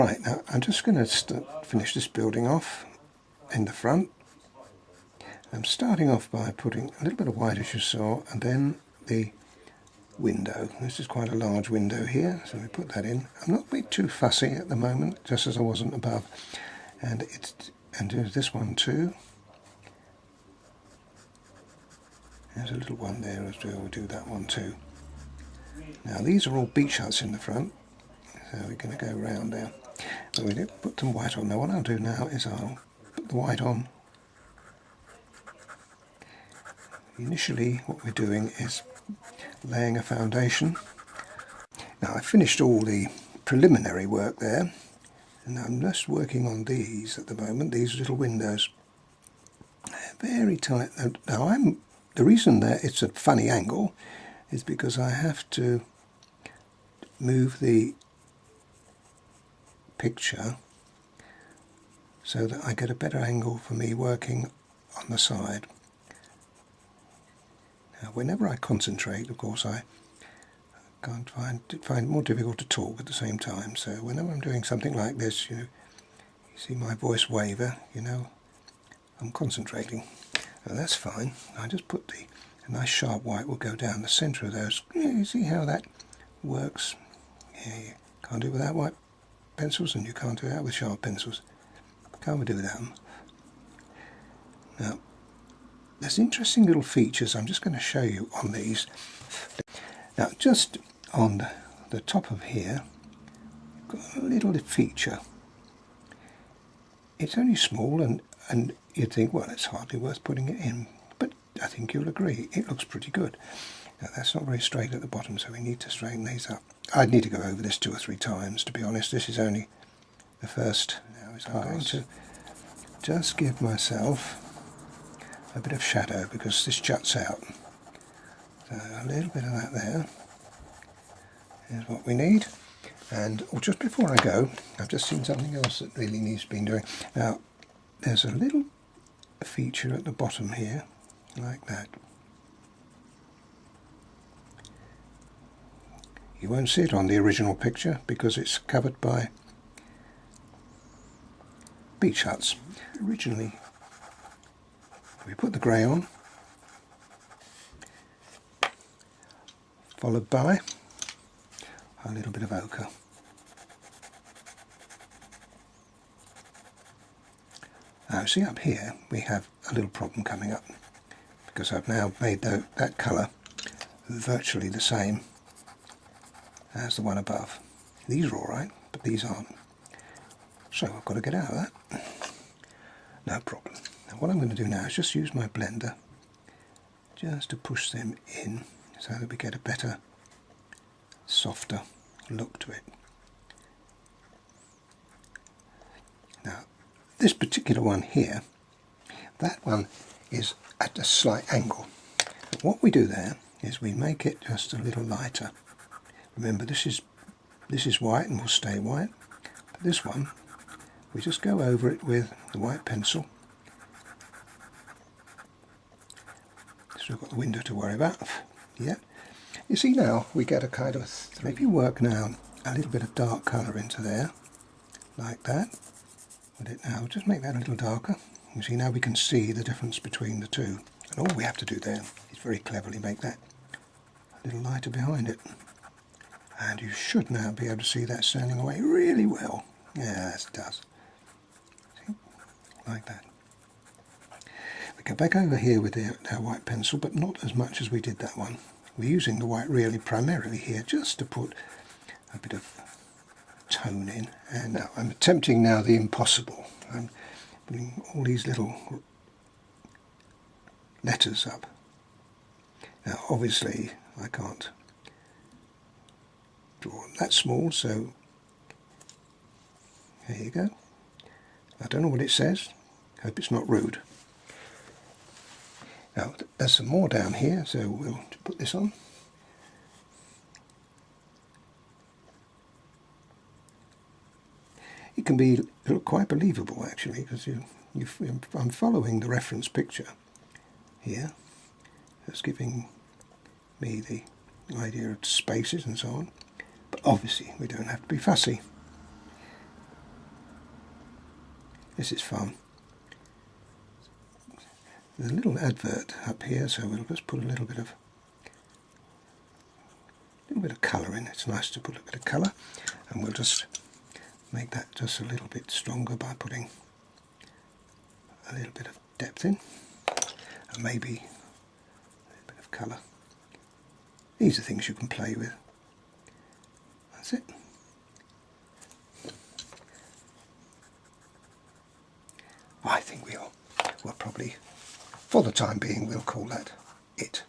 Right, now I'm just going to finish this building off in the front. I'm starting off by putting a little bit of white, as you saw, and then the window. This is quite a large window here, so we put that in. I'm not being too fussy at the moment, just as I wasn't above. And do this one too. There's a little one there as well. We'll do that one too. Now these are all beach huts in the front, so we're going to go round there. But we did put some white on. Now what I'll do now is I'll put the white on. Initially what we're doing is laying a foundation. Now I've finished all the preliminary work there, and I'm just working on these at the moment, these little windows. They're very tight. Now the reason that it's a funny angle is because I have to move the picture so that I get a better angle for me working on the side. Now, whenever I concentrate, of course, I can't find it more difficult to talk at the same time. So whenever I'm doing something like this, you see my voice waver, I'm concentrating. Now, that's fine. I just put a nice sharp white will go down the centre of those. Yeah, you see how that works? Yeah, you can't do it without white pencils, and you can't do that with sharp pencils. Can't we do without them? Now, there's interesting little features I'm just going to show you on these. Now, just on the top of here, got a little feature. It's only small, and you'd think, well, it's hardly worth putting it in. But I think you'll agree, it looks pretty good. Now, that's not very straight at the bottom, so we need to straighten these up. I'd need to go over this 2 or 3 times, to be honest. This is only the first. Now, I'm going to just give myself a bit of shadow because this juts out. So a little bit of that there is what we need. And just before I go, I've just seen something else that really needs to be doing. Now, there's a little feature at the bottom here, like that. You won't see it on the original picture because it's covered by beach huts. Originally, we put the grey on, followed by a little bit of ochre. Now see up here we have a little problem coming up because I've now made that colour virtually the same as the one above. These are alright, but these aren't. So I've got to get out of that. No problem. Now what I'm going to do now is just use my blender just to push them in so that we get a better, softer look to it. Now this particular one here, that one is at a slight angle. But what we do there is we make it just a little lighter. Remember, this is white and will stay white. But this one, we just go over it with the white pencil. Still got the window to worry about. Yeah. You see now we get a kind of if you work now a little bit of dark colour into there, like that. With it now, just make that a little darker. You see now we can see the difference between the two. And all we have to do there is very cleverly make that a little lighter behind it. And you should now be able to see that standing away really well. Yes, it does. See? Like that. We go back over here with our white pencil, but not as much as we did that one. We're using the white really primarily here just to put a bit of tone in. And now I'm attempting now the impossible. I'm putting all these little letters up. Now obviously I can't draw them that small, so there you go. I don't know what it says. Hope it's not rude. Now there's some more down here, so we'll put this on. It can be quite believable actually, because I'm following the reference picture here. It's giving me the idea of spaces and so on. But obviously we don't have to be fussy. This is fun. There's a little advert up here, so we'll just put a little bit of colour in. It's nice to put a bit of colour, and we'll just make that just a little bit stronger by putting a little bit of depth in, and maybe a little bit of colour. These are things you can play with. That's it. I think we'll probably, for the time being, we'll call that it.